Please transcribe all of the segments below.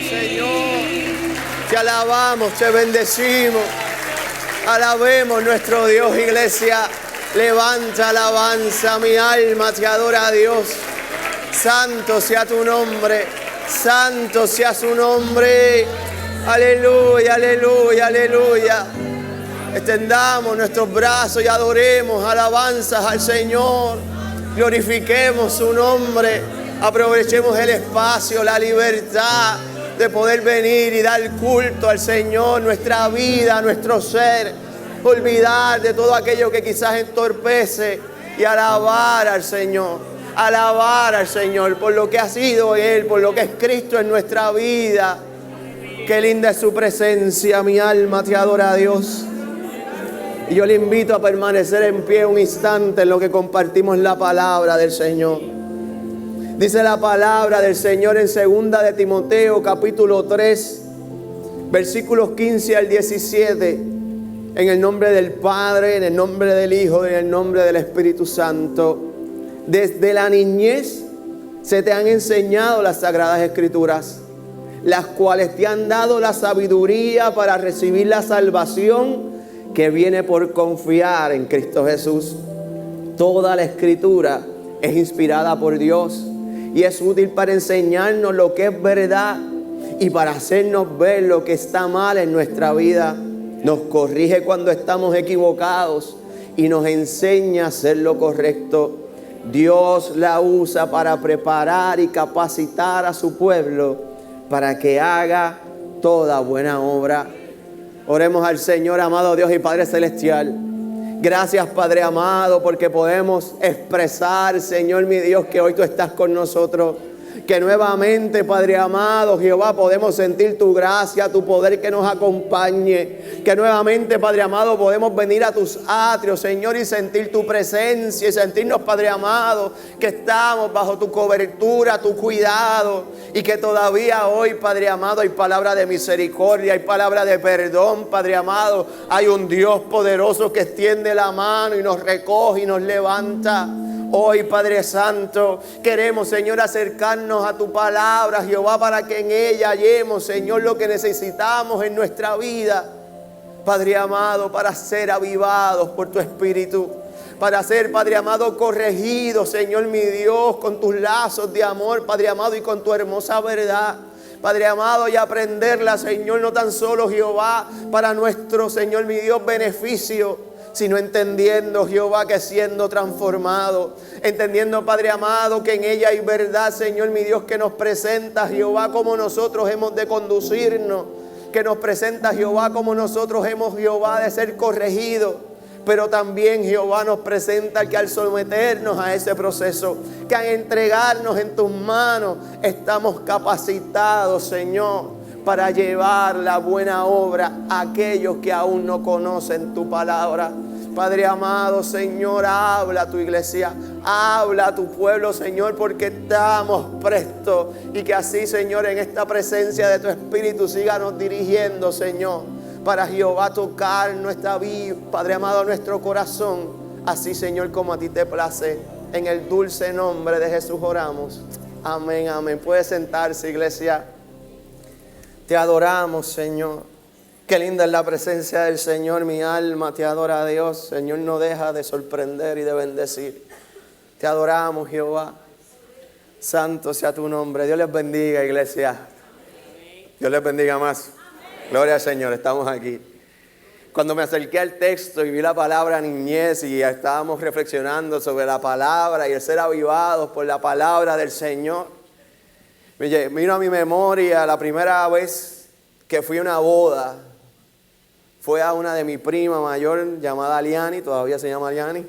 Señor. Te alabamos, te bendecimos. Alabemos nuestro Dios, iglesia. Levanta alabanza, mi alma te adora a Dios. Santo sea tu nombre, santo sea su nombre. Aleluya, aleluya, aleluya. Extendamos nuestros brazos y adoremos alabanzas al Señor. Glorifiquemos su nombre. Aprovechemos el espacio, la libertad de poder venir y dar culto al Señor, nuestra vida, nuestro ser. Olvidar de todo aquello que quizás entorpece y alabar al Señor. Alabar al Señor por lo que ha sido Él, por lo que es Cristo en nuestra vida. Qué linda es su presencia, mi alma te adora a Dios. Y yo le invito a permanecer en pie un instante en lo que compartimos la palabra del Señor. Dice la palabra del Señor en 2 de Timoteo, capítulo 3, versículos 15 al 17. En el nombre del Padre, en el nombre del Hijo y en el nombre del Espíritu Santo. Desde la niñez se te han enseñado las Sagradas Escrituras, las cuales te han dado la sabiduría para recibir la salvación que viene por confiar en Cristo Jesús. Toda la Escritura es inspirada por Dios y es útil para enseñarnos lo que es verdad y para hacernos ver lo que está mal en nuestra vida. Nos corrige cuando estamos equivocados y nos enseña a hacer lo correcto. Dios la usa para preparar y capacitar a su pueblo para que haga toda buena obra. Oremos al Señor, amado Dios y Padre Celestial. Gracias, Padre amado, porque podemos expresar, Señor mi Dios, que hoy tú estás con nosotros. Que nuevamente, Padre amado, Jehová, podemos sentir tu gracia, tu poder que nos acompañe. Que nuevamente, Padre amado, podemos venir a tus atrios, Señor, y sentir tu presencia y sentirnos, Padre amado, que estamos bajo tu cobertura, tu cuidado. Y que todavía hoy, Padre amado, hay palabra de misericordia, hay palabra de perdón, Padre amado. Hay un Dios poderoso que extiende la mano y nos recoge y nos levanta. Hoy, Padre Santo, queremos, Señor, acercarnos a tu palabra, Jehová, para que en ella hallemos, Señor, lo que necesitamos en nuestra vida. Padre amado, para ser avivados por tu Espíritu, para ser, Padre amado, corregidos, Señor mi Dios, con tus lazos de amor, Padre amado, y con tu hermosa verdad. Padre amado, y aprenderla, Señor, no tan solo, Jehová, para nuestro, Señor mi Dios, beneficio, sino entendiendo, Jehová, que siendo transformado, entendiendo, Padre amado, que en ella hay verdad, Señor mi Dios, que nos presenta, Jehová, como nosotros hemos de conducirnos, que nos presenta, Jehová, como nosotros hemos, Jehová, de ser corregidos. Pero también, Jehová, nos presenta que al someternos a ese proceso, que al entregarnos en tus manos, estamos capacitados, Señor, para llevar la buena obra a aquellos que aún no conocen tu palabra. Padre amado, Señor, habla a tu iglesia, habla a tu pueblo, Señor, porque estamos prestos. Y que así, Señor, en esta presencia de tu Espíritu, síganos dirigiendo, Señor, para, Jehová, tocar nuestra vida, Padre amado, nuestro corazón. Así, Señor, como a ti te place. En el dulce nombre de Jesús oramos. Amén, amén. Puede sentarse, iglesia. Te adoramos, Señor. Qué linda es la presencia del Señor. Mi alma te adora a Dios. Señor, no deja de sorprender y de bendecir. Te adoramos, Jehová. Santo sea tu nombre. Dios les bendiga, iglesia. Dios les bendiga más. Gloria al Señor. Estamos aquí. Cuando me acerqué al texto y vi la palabra niñez y estábamos reflexionando sobre la palabra y el ser avivados por la palabra del Señor, me vino a mi memoria la primera vez que fui a una boda. Fue a una de mi prima mayor llamada Liani, todavía se llama Liani.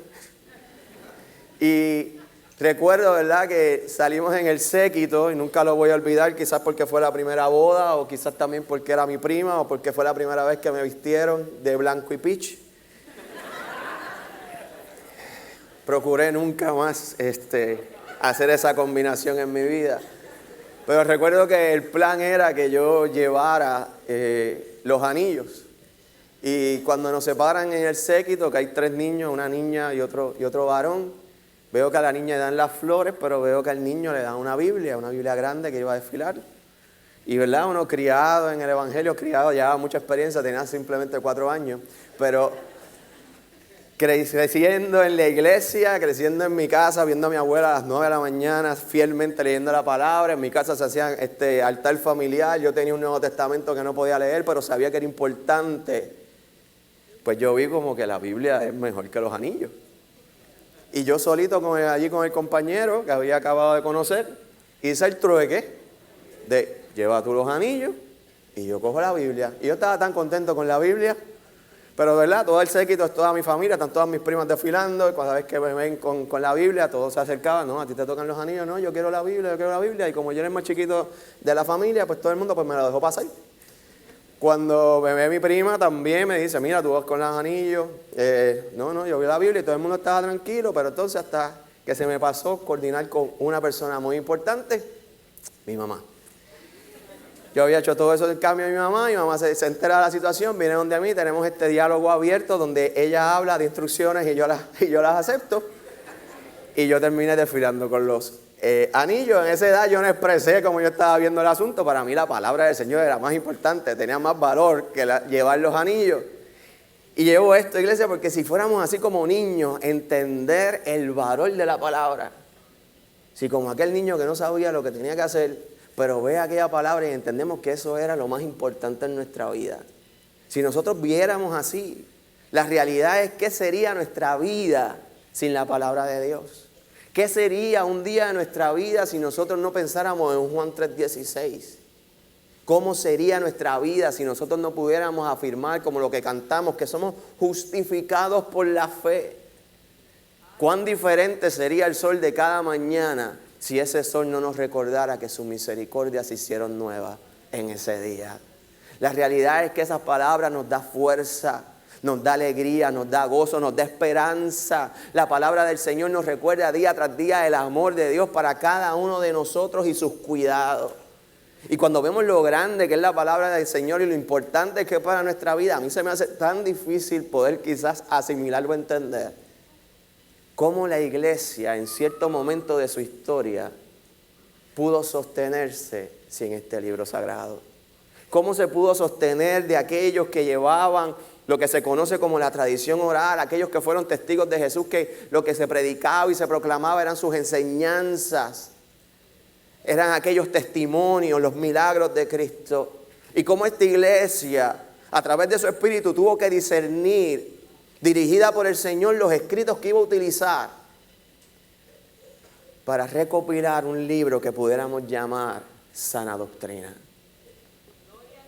Y recuerdo, ¿verdad?, que salimos en el séquito y nunca lo voy a olvidar, quizás porque fue la primera boda o quizás también porque era mi prima o porque fue la primera vez que me vistieron de blanco y peach. Procuré nunca más hacer esa combinación en mi vida. Pero recuerdo que el plan era que yo llevara los anillos. Y cuando nos separan en el séquito, que hay 3 niños, una niña y otro varón, veo que a la niña le dan las flores, pero veo que al niño le dan una Biblia grande que iba a desfilar. Y verdad, uno criado en el Evangelio, criado, llevaba mucha experiencia, tenía simplemente 4 años, pero creciendo en la iglesia, creciendo en mi casa, viendo a mi abuela a las 9 de la mañana, fielmente leyendo la palabra. En mi casa se hacía altar familiar, yo tenía un Nuevo Testamento que no podía leer, pero sabía que era importante. Pues yo vi como que la Biblia es mejor que los anillos. Y yo solito allí con el compañero que había acabado de conocer, hice el trueque de lleva tú los anillos y yo cojo la Biblia. Y yo estaba tan contento con la Biblia, pero verdad, todo el séquito es toda mi familia, están todas mis primas desfilando, y cada vez que me ven con la Biblia, todos se acercaban, no, a ti te tocan los anillos, no, yo quiero la Biblia, y como yo era el más chiquito de la familia, pues todo el mundo pues me lo dejó pasar. Cuando me ve mi prima también me dice, mira, tú vas con los anillos. No, yo vi la Biblia y todo el mundo estaba tranquilo, pero entonces hasta que se me pasó coordinar con una persona muy importante, mi mamá. Yo había hecho todo eso del cambio de mi mamá se entera de la situación, viene donde a mí, tenemos este diálogo abierto donde ella habla de instrucciones y yo las acepto. Y yo terminé desfilando con los anillos. En esa edad yo no expresé como yo estaba viendo el asunto. Para mí la palabra del Señor era más importante, tenía más valor que llevar los anillos. Y llevo esto, iglesia, porque si fuéramos así como niños, entender el valor de la palabra. Si como aquel niño que no sabía lo que tenía que hacer, pero ve aquella palabra y entendemos que eso era lo más importante en nuestra vida. Si nosotros viéramos así, la realidad es qué sería nuestra vida sin la palabra de Dios. ¿Qué sería un día de nuestra vida si nosotros no pensáramos en Juan 3:16? ¿Cómo sería nuestra vida si nosotros no pudiéramos afirmar como lo que cantamos, que somos justificados por la fe? ¿Cuán diferente sería el sol de cada mañana si ese sol no nos recordara que sus misericordias se hicieron nuevas en ese día? La realidad es que esas palabras nos da fuerza, nos da alegría, nos da gozo, nos da esperanza. La palabra del Señor nos recuerda día tras día el amor de Dios para cada uno de nosotros y sus cuidados. Y cuando vemos lo grande que es la palabra del Señor y lo importante que es para nuestra vida, a mí se me hace tan difícil poder quizás asimilarlo o entender cómo la iglesia en cierto momento de su historia pudo sostenerse sin este libro sagrado. Cómo se pudo sostener de aquellos que llevaban lo que se conoce como la tradición oral, aquellos que fueron testigos de Jesús, que lo que se predicaba y se proclamaba eran sus enseñanzas, eran aquellos testimonios, los milagros de Cristo. Y cómo esta iglesia, a través de su espíritu, tuvo que discernir, dirigida por el Señor, los escritos que iba a utilizar para recopilar un libro que pudiéramos llamar Sana Doctrina.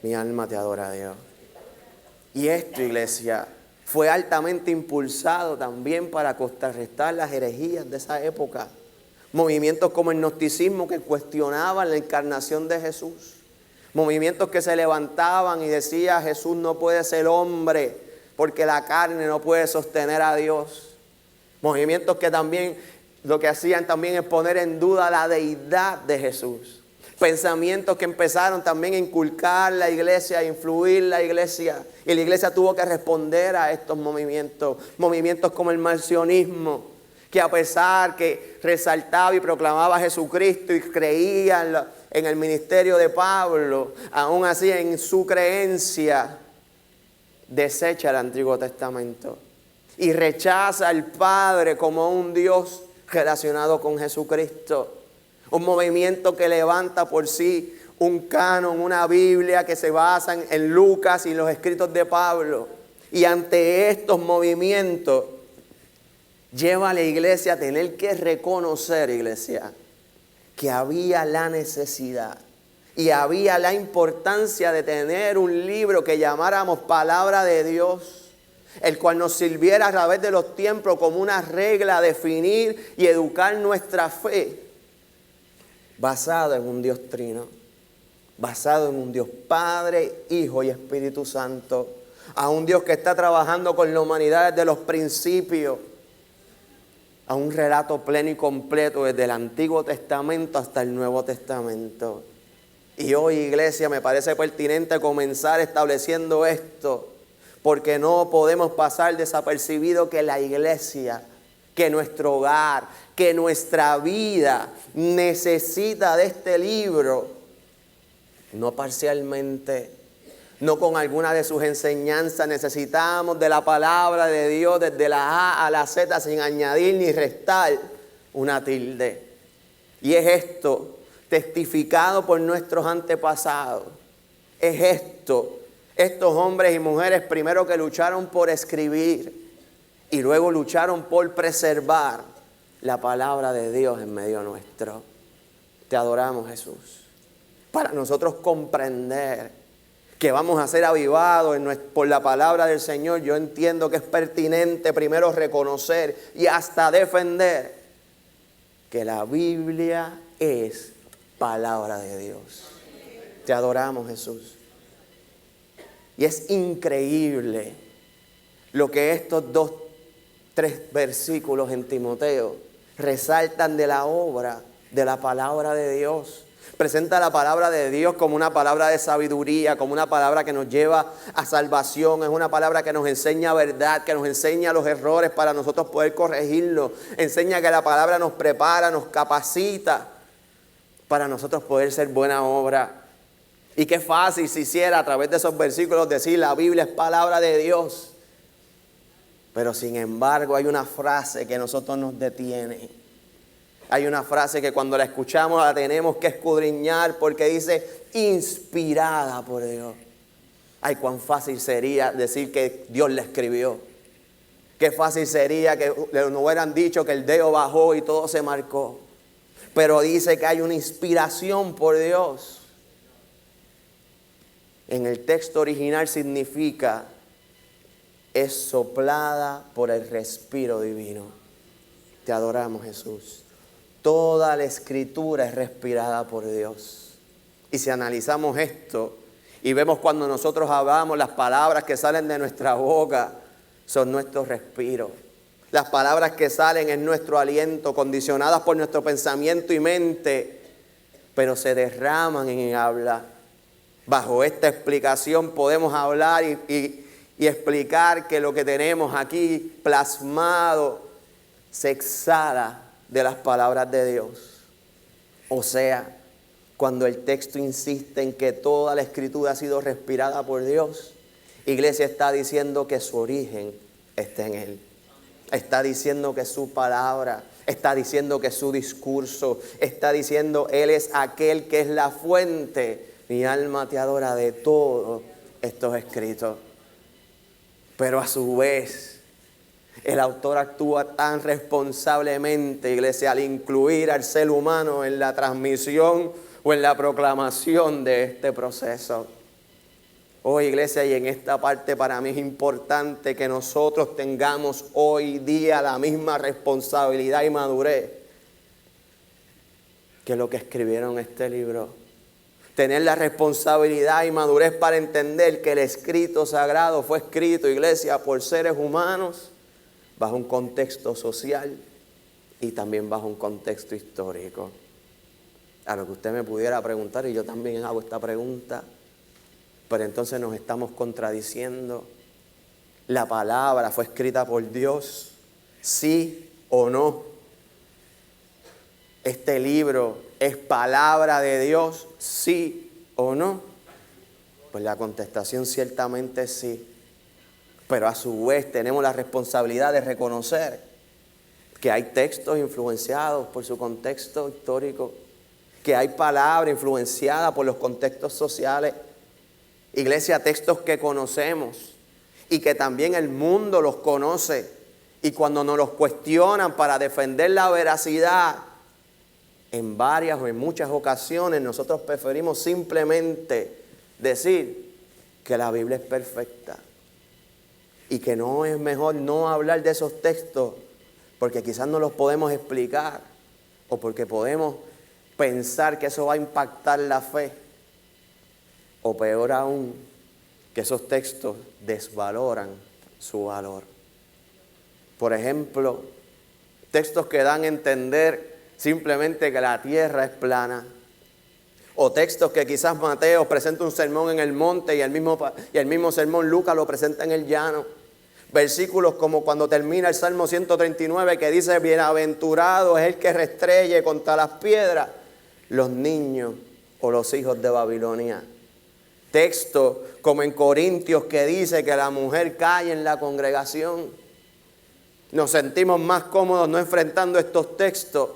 Mi alma te adora a Dios. Y esto, iglesia, fue altamente impulsado también para contrarrestar las herejías de esa época. Movimientos como el gnosticismo que cuestionaban la encarnación de Jesús. Movimientos que se levantaban y decían, Jesús no puede ser hombre porque la carne no puede sostener a Dios. Movimientos que también lo que hacían también es poner en duda la deidad de Jesús. Pensamientos que empezaron también a inculcar la iglesia, a influir la iglesia. Y la iglesia tuvo que responder a estos movimientos. Movimientos como el marcionismo, que a pesar que resaltaba y proclamaba a Jesucristo y creía en el ministerio de Pablo, aún así en su creencia desecha el Antiguo Testamento y rechaza al Padre como un Dios relacionado con Jesucristo. Un movimiento que levanta por sí un canon, una Biblia que se basa en Lucas y los escritos de Pablo. Y ante estos movimientos lleva a la iglesia a tener que reconocer, iglesia, que había la necesidad y había la importancia de tener un libro que llamáramos Palabra de Dios, el cual nos sirviera a través de los tiempos como una regla a definir y educar nuestra fe, basado en un Dios trino, basado en un Dios Padre, Hijo y Espíritu Santo, a un Dios que está trabajando con la humanidad desde los principios, a un relato pleno y completo desde el Antiguo Testamento hasta el Nuevo Testamento. Y hoy, iglesia, me parece pertinente comenzar estableciendo esto, porque no podemos pasar desapercibido que la iglesia, que nuestro hogar, que nuestra vida necesita de este libro no parcialmente, no con alguna de sus enseñanzas. Necesitamos de la palabra de Dios desde la A a la Z sin añadir ni restar una tilde. Y es esto, testificado por nuestros antepasados. Es esto, estos hombres y mujeres primero que lucharon por escribir y luego lucharon por preservar la palabra de Dios en medio nuestro. Te adoramos, Jesús. Para nosotros comprender que vamos a ser avivados por la palabra del Señor, yo entiendo que es pertinente primero reconocer y hasta defender que la Biblia es palabra de Dios. Te adoramos, Jesús. Y es increíble lo que estos 3 versículos en Timoteo resaltan de la obra de la palabra de Dios. Presenta la palabra de Dios como una palabra de sabiduría, como una palabra que nos lleva a salvación. Es una palabra que nos enseña verdad, que nos enseña los errores para nosotros poder corregirlos. Enseña que la palabra nos prepara, nos capacita para nosotros poder ser buena obra. Y qué fácil se hiciera a través de esos versículos decir la Biblia es palabra de Dios. Pero sin embargo hay una frase que a nosotros nos detiene. Hay una frase que cuando la escuchamos la tenemos que escudriñar porque dice inspirada por Dios. Ay, cuán fácil sería decir que Dios la escribió. Qué fácil sería que nos hubieran dicho que el dedo bajó y todo se marcó. Pero dice que hay una inspiración por Dios. En el texto original significa es soplada por el respiro divino. Te adoramos, Jesús. Toda la escritura es respirada por Dios. Y si analizamos esto y vemos cuando nosotros hablamos, las palabras que salen de nuestra boca son nuestro respiro. Las palabras que salen es nuestro aliento, condicionadas por nuestro pensamiento y mente, pero se derraman en el habla. Bajo esta explicación podemos hablar y explicar que lo que tenemos aquí plasmado se exhala de las palabras de Dios. O sea, cuando el texto insiste en que toda la escritura ha sido respirada por Dios, Iglesia está diciendo que su origen está en Él. Está diciendo que su palabra, está diciendo que su discurso, está diciendo Él es aquel que es la fuente. Mi alma te adora de todo estos escritos. Pero a su vez, el autor actúa tan responsablemente, Iglesia, al incluir al ser humano en la transmisión o en la proclamación de este proceso. Oh, Iglesia, y en esta parte para mí es importante que nosotros tengamos hoy día la misma responsabilidad y madurez que lo que escribieron este libro. Tener la responsabilidad y madurez para entender que el escrito sagrado fue escrito, Iglesia, por seres humanos bajo un contexto social y también bajo un contexto histórico. A lo que usted me pudiera preguntar, y yo también hago esta pregunta, pero entonces nos estamos contradiciendo. ¿La palabra fue escrita por Dios? ¿Sí o no? ¿Este libro es palabra de Dios? ¿Sí o no? Pues la contestación ciertamente sí. Pero a su vez tenemos la responsabilidad de reconocer que hay textos influenciados por su contexto histórico, que hay palabra influenciada por los contextos sociales. Iglesia, textos que conocemos y que también el mundo los conoce. Y cuando nos los cuestionan para defender la veracidad, en varias o en muchas ocasiones nosotros preferimos simplemente decir que la Biblia es perfecta. Y que no es mejor no hablar de esos textos porque quizás no los podemos explicar o porque podemos pensar que eso va a impactar la fe. O peor aún, que esos textos desvaloran su valor. Por ejemplo, textos que dan a entender simplemente que la tierra es plana. O textos que quizás Mateo presenta un sermón en el monte y el mismo sermón Lucas lo presenta en el llano. Versículos como cuando termina el Salmo 139 que dice: bienaventurado es el que restreye contra las piedras los niños o los hijos de Babilonia. Texto como en Corintios que dice que la mujer cae en la congregación. Nos sentimos más cómodos no enfrentando estos textos,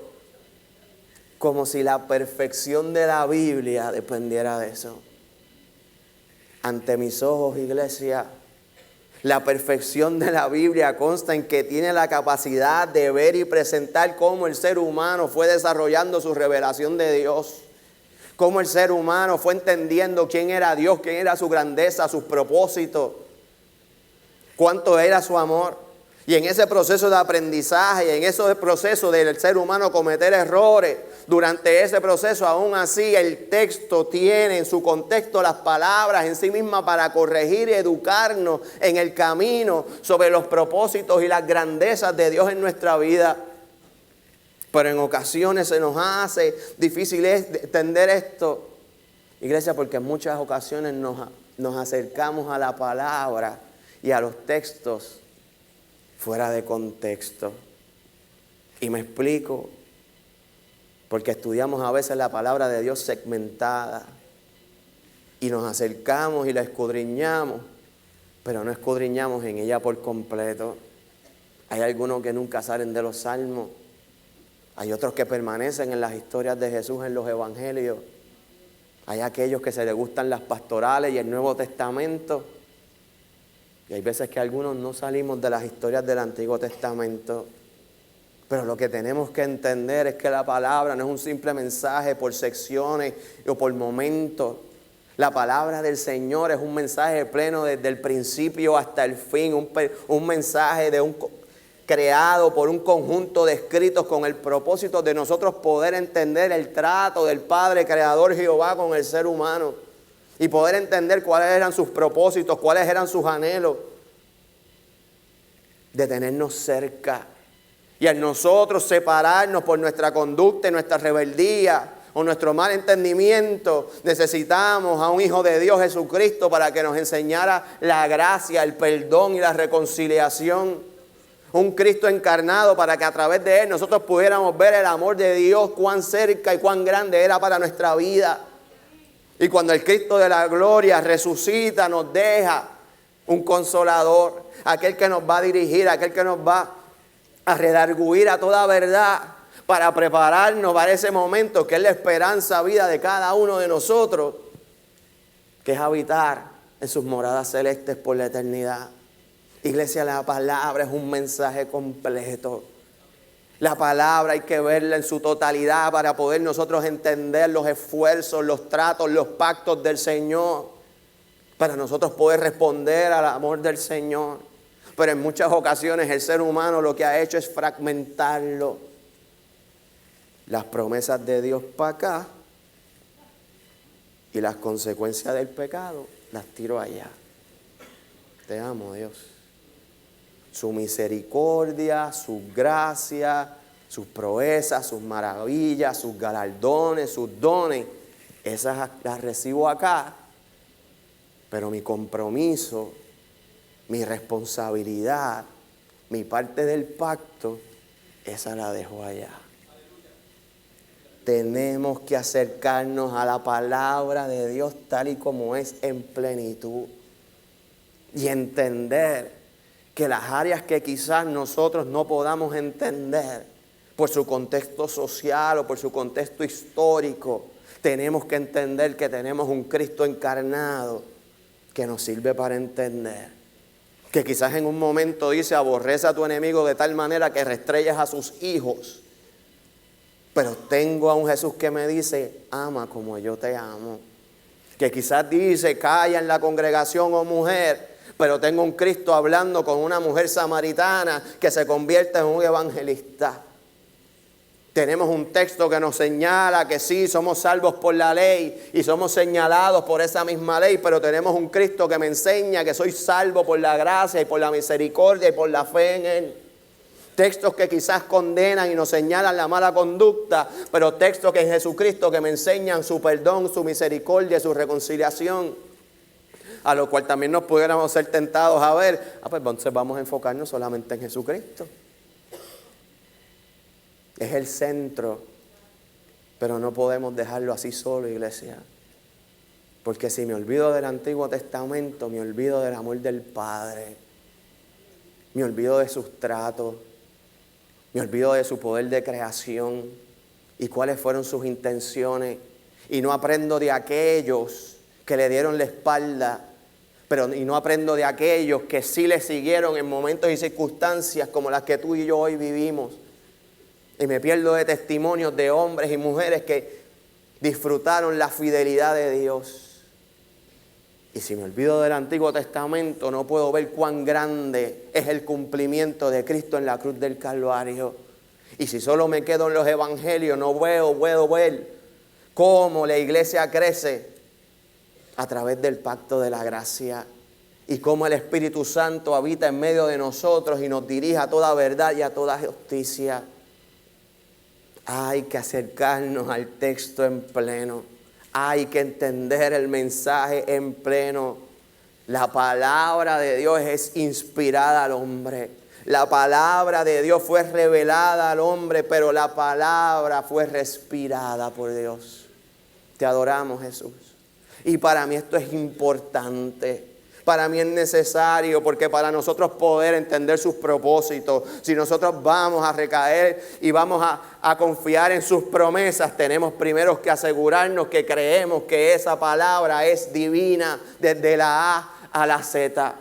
como si la perfección de la Biblia dependiera de eso. Ante mis ojos, iglesia, la perfección de la Biblia consta en que tiene la capacidad de ver y presentar cómo el ser humano fue desarrollando su revelación de Dios. Cómo el ser humano fue entendiendo quién era Dios, quién era su grandeza, sus propósitos, cuánto era su amor. Y en ese proceso de aprendizaje, y en ese proceso del ser humano cometer errores, durante ese proceso aún así el texto tiene en su contexto las palabras en sí mismas para corregir y educarnos en el camino sobre los propósitos y las grandezas de Dios en nuestra vida. Pero en ocasiones se nos hace difícil entender esto, iglesia, porque en muchas ocasiones nos acercamos a la palabra y a los textos fuera de contexto. Y me explico, porque estudiamos a veces la palabra de Dios segmentada y nos acercamos y la escudriñamos, pero no escudriñamos en ella por completo. Hay algunos que nunca salen de los salmos, hay otros que permanecen en las historias de Jesús en los evangelios, hay aquellos que se les gustan las pastorales y el Nuevo Testamento. Y hay veces que algunos no salimos de las historias del Antiguo Testamento. Pero lo que tenemos que entender es que la palabra no es un simple mensaje por secciones o por momentos. La palabra del Señor es un mensaje pleno desde el principio hasta el fin. Un mensaje creado por un conjunto de escritos con el propósito de nosotros poder entender el trato del Padre Creador Jehová con el ser humano. Y poder entender cuáles eran sus propósitos, cuáles eran sus anhelos de tenernos cerca. Y al nosotros separarnos por nuestra conducta y nuestra rebeldía o nuestro mal entendimiento, necesitamos a un Hijo de Dios, Jesucristo, para que nos enseñara la gracia, el perdón y la reconciliación. Un Cristo encarnado para que a través de Él nosotros pudiéramos ver el amor de Dios, cuán cerca y cuán grande era para nuestra vida. Y cuando el Cristo de la gloria resucita, nos deja un consolador, aquel que nos va a dirigir, aquel que nos va a redarguir a toda verdad para prepararnos para ese momento que es la esperanza vida de cada uno de nosotros, que es habitar en sus moradas celestes por la eternidad. Iglesia, la palabra es un mensaje completo. La palabra hay que verla en su totalidad para poder nosotros entender los esfuerzos, los tratos, los pactos del Señor, para nosotros poder responder al amor del Señor. Pero en muchas ocasiones el ser humano lo que ha hecho es fragmentarlo. Las promesas de Dios para acá y las consecuencias del pecado las tiro allá. Te amo, Dios. Su misericordia, su gracia, sus proezas, sus maravillas, sus galardones, sus dones, esas las recibo acá. Pero mi compromiso, mi responsabilidad, mi parte del pacto, esa la dejo allá. Tenemos que acercarnos a la palabra de Dios tal y como es en plenitud y entender que las áreas que quizás nosotros no podamos entender por su contexto social o por su contexto histórico, tenemos que entender que tenemos un Cristo encarnado que nos sirve para entender. Que quizás en un momento dice, aborrece a tu enemigo de tal manera que restreyes a sus hijos. Pero tengo a un Jesús que me dice, ama como yo te amo. Que quizás dice, calla en la congregación, oh mujer, pero tengo un Cristo hablando con una mujer samaritana que se convierte en un evangelista. Tenemos un texto que nos señala que sí, somos salvos por la ley y somos señalados por esa misma ley, pero tenemos un Cristo que me enseña que soy salvo por la gracia y por la misericordia y por la fe en Él. Textos que quizás condenan y nos señalan la mala conducta, pero textos que en Jesucristo que me enseñan su perdón, su misericordia, su reconciliación. A lo cual también nos pudiéramos ser tentados a ver, pues entonces vamos a enfocarnos solamente en Jesucristo. Es el centro, Pero no podemos dejarlo así solo, iglesia. Porque si me olvido del Antiguo Testamento, me olvido del amor del Padre. Me olvido de sus tratos. Me olvido de su poder de creación y cuáles fueron sus intenciones. Y no aprendo de aquellos que le dieron la espalda, y no aprendo de aquellos que sí le siguieron en momentos y circunstancias como las que tú y yo hoy vivimos. Y me pierdo de testimonios de hombres y mujeres que disfrutaron la fidelidad de Dios. Y si me olvido del Antiguo Testamento, no puedo ver cuán grande es el cumplimiento de Cristo en la cruz del Calvario. Y si solo me quedo en los evangelios, no puedo ver cómo la iglesia crece a través del pacto de la gracia. Y cómo el Espíritu Santo habita en medio de nosotros y nos dirige a toda verdad y a toda justicia. Hay que acercarnos al texto en pleno. Hay que entender el mensaje en pleno. La palabra de Dios es inspirada al hombre. La palabra de Dios fue revelada al hombre, pero la palabra fue respirada por Dios. Te adoramos, Jesús. Y para mí esto es importante. Para mí es necesario, porque para nosotros poder entender sus propósitos, si nosotros vamos a recaer y vamos a confiar en sus promesas, tenemos primero que asegurarnos que creemos que esa palabra es divina desde la A a la Z.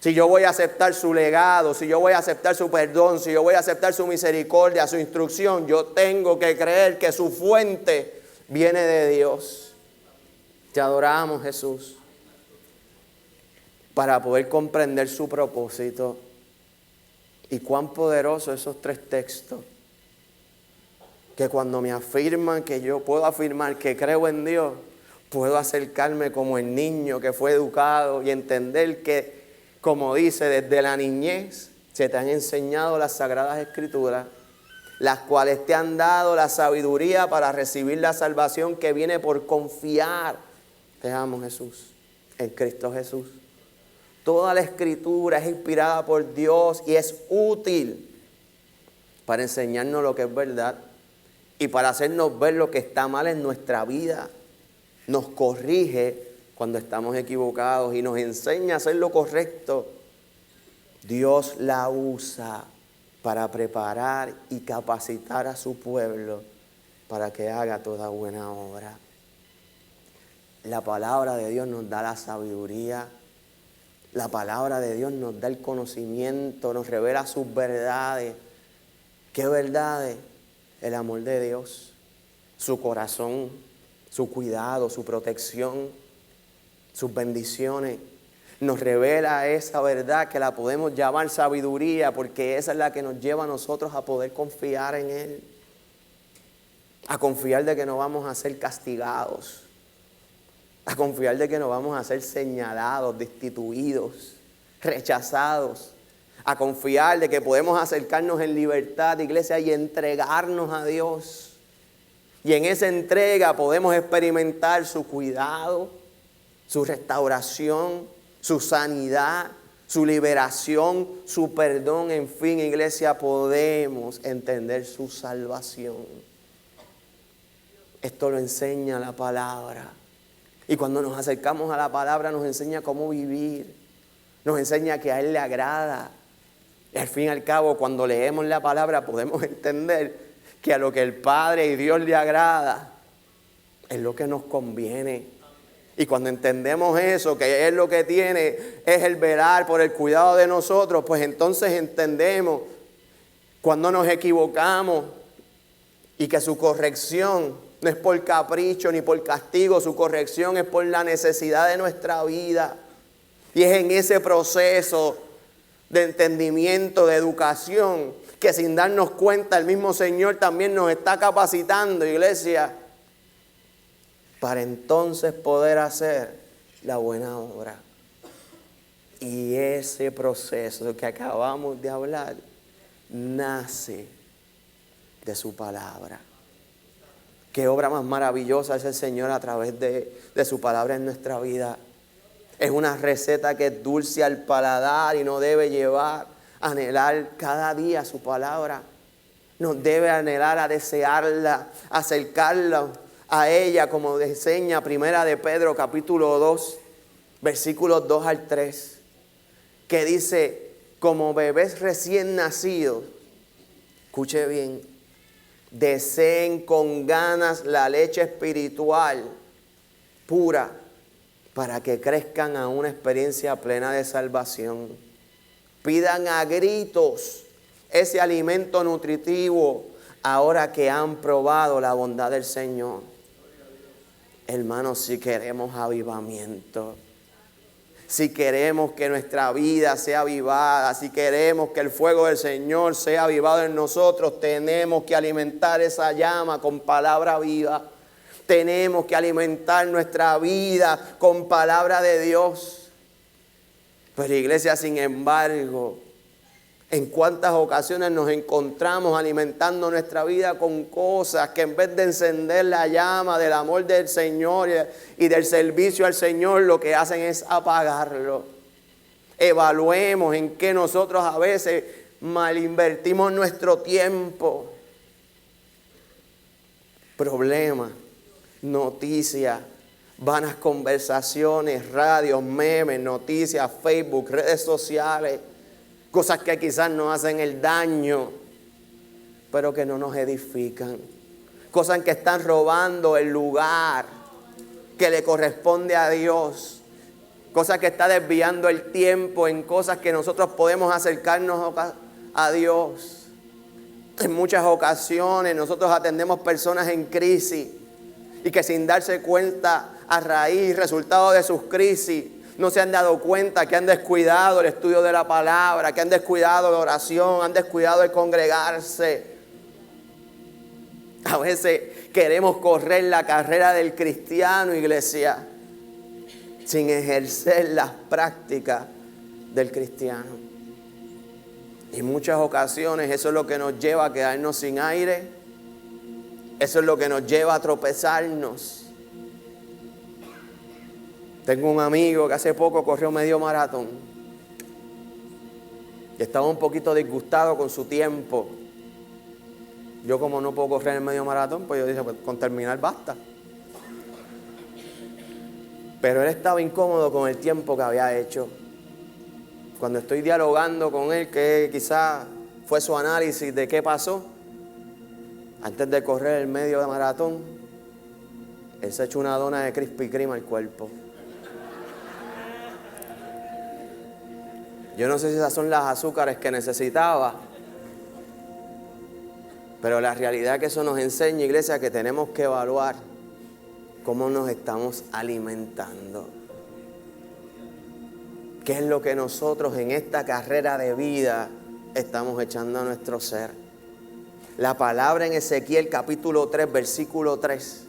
Si yo voy a aceptar su legado, si yo voy a aceptar su perdón, si yo voy a aceptar su misericordia, su instrucción, yo tengo que creer que su fuente viene de Dios. Te adoramos, Jesús. Para poder comprender su propósito. Y cuán poderosos esos tres textos. Que cuando me afirman que yo puedo afirmar que creo en Dios, puedo acercarme como el niño que fue educado y entender que, como dice, desde la niñez se te han enseñado las Sagradas Escrituras, las cuales te han dado la sabiduría para recibir la salvación que viene por confiar. Te amo, Jesús, en Cristo Jesús. Toda la Escritura es inspirada por Dios y es útil para enseñarnos lo que es verdad y para hacernos ver lo que está mal en nuestra vida. Nos corrige cuando estamos equivocados y nos enseña a hacer lo correcto. Dios la usa para preparar y capacitar a su pueblo para que haga toda buena obra. La palabra de Dios nos da la sabiduría. La palabra de Dios nos da el conocimiento, nos revela sus verdades. ¿Qué verdades? El amor de Dios, su corazón, su cuidado, su protección, sus bendiciones. Nos revela esa verdad que la podemos llamar sabiduría, porque esa es la que nos lleva a nosotros a poder confiar en Él. A confiar de que no vamos a ser castigados. A confiar de que no vamos a ser señalados, destituidos, rechazados. A confiar de que podemos acercarnos en libertad, iglesia, y entregarnos a Dios. Y en esa entrega podemos experimentar su cuidado, su restauración, su sanidad, su liberación, su perdón. En fin, iglesia, podemos entender su salvación. Esto lo enseña la palabra. Y cuando nos acercamos a la palabra nos enseña cómo vivir. Nos enseña que a Él le agrada. Y al fin y al cabo, cuando leemos la palabra podemos entender que a lo que el Padre y Dios le agrada es lo que nos conviene. Y cuando entendemos eso, que Él lo que tiene es el velar por el cuidado de nosotros, pues entonces entendemos cuando nos equivocamos y que su corrección no es por capricho ni por castigo, su corrección es por la necesidad de nuestra vida. Y es en ese proceso de entendimiento, de educación, que sin darnos cuenta el mismo Señor también nos está capacitando, iglesia, para entonces poder hacer la buena obra. Y ese proceso que acabamos de hablar nace de su palabra. Qué obra más maravillosa es el Señor a través de su palabra en nuestra vida. Es una receta que es dulce al paladar y no debe llevar a anhelar cada día su palabra. nos debe anhelar a desearla, acercarla a ella, como enseña Primera de Pedro capítulo 2, versículos 2 al 3, que dice, como bebés recién nacidos, escuche bien, deseen con ganas la leche espiritual pura para que crezcan a una experiencia plena de salvación. Pidan a gritos ese alimento nutritivo ahora que han probado la bondad del Señor. Hermanos, si queremos avivamiento, si queremos que nuestra vida sea avivada, si queremos que el fuego del Señor sea avivado en nosotros, tenemos que alimentar esa llama con palabra viva. Tenemos que alimentar nuestra vida con palabra de Dios. Pero iglesia, sin embargo, ¿en cuántas ocasiones nos encontramos alimentando nuestra vida con cosas que en vez de encender la llama del amor del Señor y del servicio al Señor, lo que hacen es apagarlo? Evaluemos en qué nosotros a veces malinvertimos nuestro tiempo. Problemas, noticias, vanas conversaciones, radios, memes, noticias, Facebook, redes sociales. Cosas que quizás nos hacen el daño, pero que no nos edifican. Cosas que están robando el lugar que le corresponde a Dios. Cosas que están desviando el tiempo en cosas que nosotros podemos acercarnos a Dios. En muchas ocasiones nosotros atendemos personas en crisis y que sin darse cuenta a raíz, resultado de sus crisis, no se han dado cuenta que han descuidado el estudio de la palabra, que han descuidado la oración, han descuidado el congregarse. A veces queremos correr la carrera del cristiano, iglesia, sin ejercer las prácticas del cristiano. Y en muchas ocasiones eso es lo que nos lleva a quedarnos sin aire. Eso es lo que nos lleva a tropezarnos. Tengo un amigo que hace poco corrió medio maratón y estaba un poquito disgustado con su tiempo. Yo, como no puedo correr el medio maratón, pues yo dije, pues con terminar basta. Pero él estaba incómodo con el tiempo que había hecho. Cuando estoy dialogando con él, que quizás fue su análisis de qué pasó, antes de correr el medio maratón, él se echó una dona de Krispy Kreme al cuerpo. Yo no sé si esas son las azúcares que necesitaba, pero la realidad es que eso nos enseña, iglesia, que tenemos que evaluar cómo nos estamos alimentando. ¿Qué es lo que nosotros en esta carrera de vida estamos echando a nuestro ser? La palabra en Ezequiel capítulo 3, versículo 3,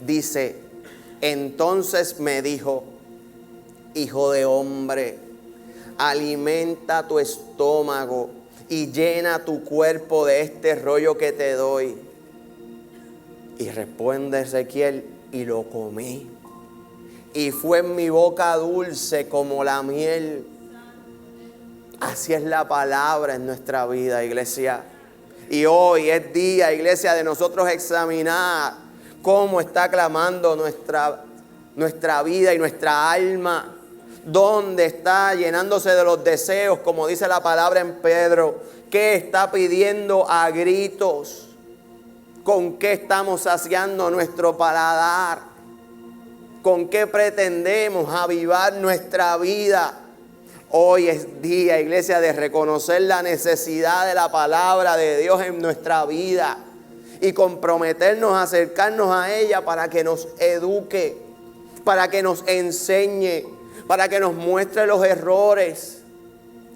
dice, entonces me dijo, hijo de hombre, alimenta tu estómago y llena tu cuerpo de este rollo que te doy. Y responde Ezequiel, y lo comí. Y fue en mi boca dulce como la miel. Así es la palabra en nuestra vida, iglesia. Y hoy es día, iglesia, de nosotros examinar cómo está clamando nuestra vida y nuestra alma. ¿Dónde está llenándose de los deseos, como dice la palabra en Pedro? ¿Qué está pidiendo a gritos? ¿Con qué estamos saciando nuestro paladar? ¿Con qué pretendemos avivar nuestra vida? Hoy es día, iglesia, de reconocer la necesidad de la palabra de Dios en nuestra vida y comprometernos a acercarnos a ella para que nos eduque, para que nos enseñe, para que nos muestre los errores.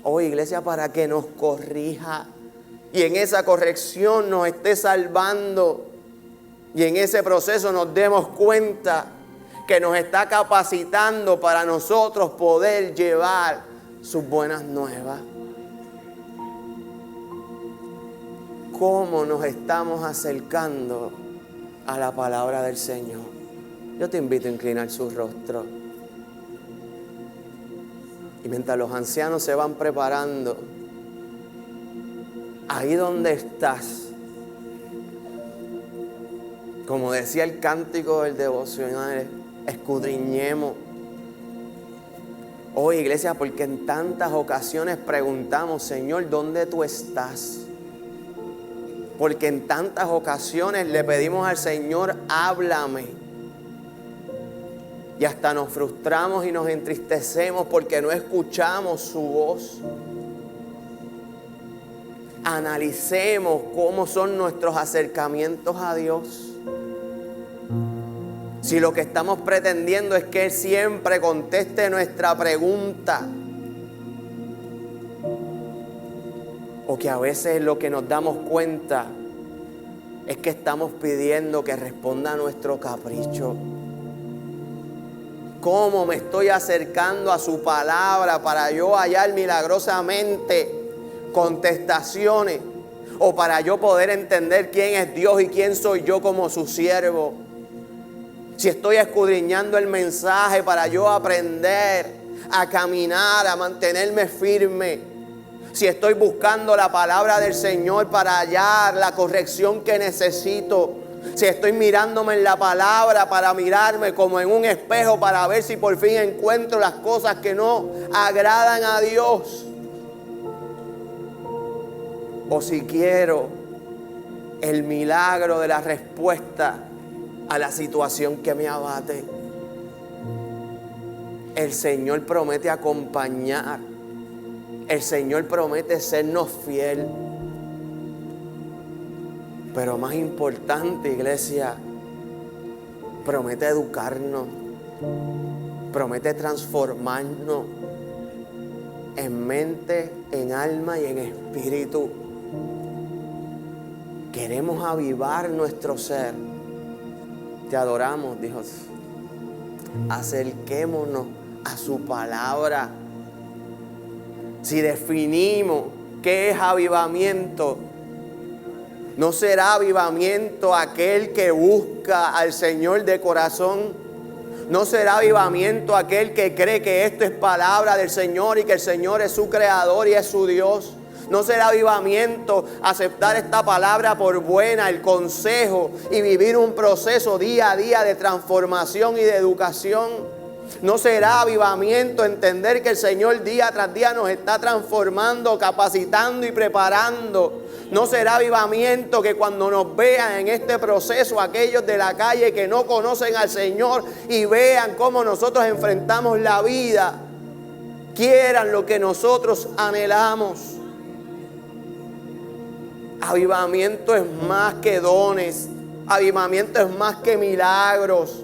Hoy, iglesia, para que nos corrija y en esa corrección nos esté salvando y en ese proceso nos demos cuenta que nos está capacitando para nosotros poder llevar sus buenas nuevas. ¿Cómo nos estamos acercando a la palabra del Señor? Yo te invito a inclinar su rostro. Y mientras los ancianos se van preparando, ahí donde estás, Como decía el cántico del devocional, escudriñemos. Hoy, iglesia, porque en tantas ocasiones preguntamos, Señor, ¿dónde tú estás? Porque en tantas ocasiones le pedimos al Señor, háblame. Y hasta nos frustramos y nos entristecemos porque no escuchamos su voz. Analicemos cómo son nuestros acercamientos a Dios. Si lo que estamos pretendiendo es que Él siempre conteste nuestra pregunta, o que a veces lo que nos damos cuenta es que estamos pidiendo que responda a nuestro capricho. ¿Cómo me estoy acercando a su palabra para yo hallar milagrosamente contestaciones? O para yo poder entender quién es Dios y quién soy yo como su siervo. Si estoy escudriñando el mensaje para yo aprender a caminar, a mantenerme firme. Si estoy buscando la palabra del Señor para hallar la corrección que necesito. Si estoy mirándome en la palabra para mirarme como en un espejo para ver si por fin encuentro las cosas que no agradan a Dios. O si quiero el milagro de la respuesta a la situación que me abate. El Señor promete acompañar. El Señor promete sernos fiel. Pero más importante, iglesia, promete educarnos, promete transformarnos en mente, en alma y en espíritu. Queremos avivar nuestro ser. Te adoramos, Dios. Acerquémonos a su palabra. Si definimos qué es avivamiento, no será avivamiento aquel que busca al Señor de corazón. No será avivamiento aquel que cree que esto es palabra del Señor y que el Señor es su creador y es su Dios. No será avivamiento aceptar esta palabra por buena, el consejo, y vivir un proceso día a día de transformación y de educación. No será avivamiento entender que el Señor día tras día nos está transformando, capacitando y preparando. No será avivamiento que cuando nos vean en este proceso aquellos de la calle que no conocen al Señor y vean cómo nosotros enfrentamos la vida, quieran lo que nosotros anhelamos. Avivamiento es más que dones. Avivamiento es más que milagros.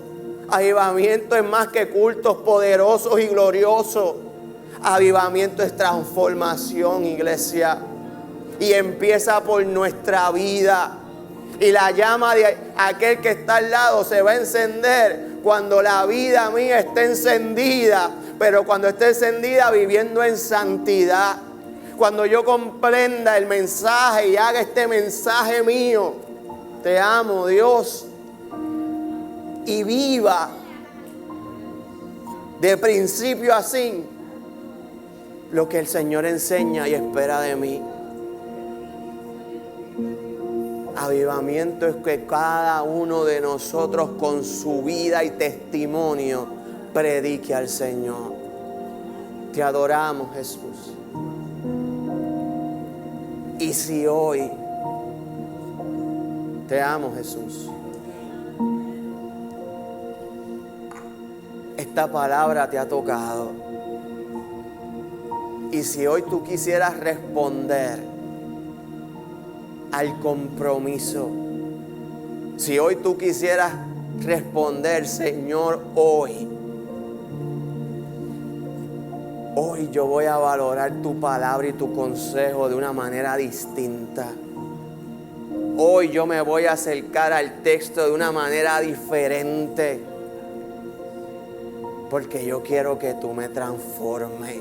Avivamiento es más que cultos poderosos y gloriosos. Avivamiento es transformación, iglesia. Y empieza por nuestra vida. Y la llama de aquel que está al lado se va a encender cuando la vida mía esté encendida. Pero cuando esté encendida viviendo en santidad. Cuando yo comprenda el mensaje y haga este mensaje mío. Te amo, Dios. Y viva de principio a fin lo que el Señor enseña y espera de mí. Avivamiento es que cada uno de nosotros con su vida y testimonio predique al Señor. Te adoramos, Jesús. Y si hoy te amo, Jesús, esta palabra te ha tocado, y si hoy tú quisieras responder al compromiso, si hoy tú quisieras responder, Señor, hoy yo voy a valorar tu palabra y tu consejo de una manera distinta. Hoy yo me voy a acercar al texto de una manera diferente. Porque yo quiero que tú me transformes.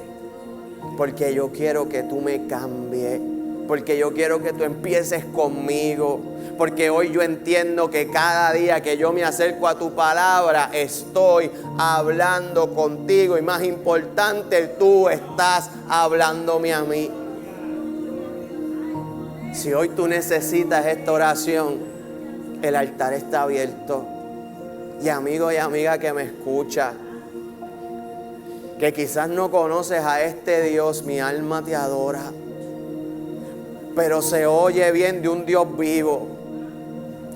Porque yo quiero que tú me cambies. Porque yo quiero que tú empieces conmigo. Porque hoy yo entiendo que cada día que yo me acerco a tu palabra, estoy hablando contigo. Y más importante, tú estás hablándome a mí. Si hoy tú necesitas esta oración, El altar está abierto. Y amigo y amiga que me escucha, que quizás no conoces a este Dios, mi alma te adora, pero se oye bien de un Dios vivo.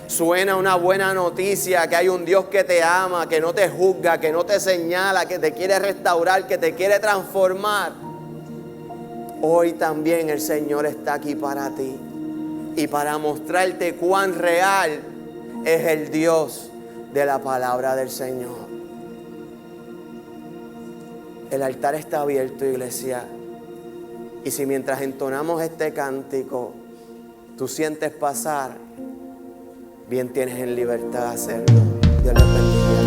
Suena una buena noticia que hay un Dios que te ama, que no te juzga, que no te señala, que te quiere restaurar, que te quiere transformar. Hoy también el Señor está aquí para ti y para mostrarte cuán real es el Dios de la palabra del Señor. El altar está abierto, iglesia. Y si mientras entonamos este cántico, tú sientes pasar, bien tienes en libertad de hacerlo. Dios les bendiga.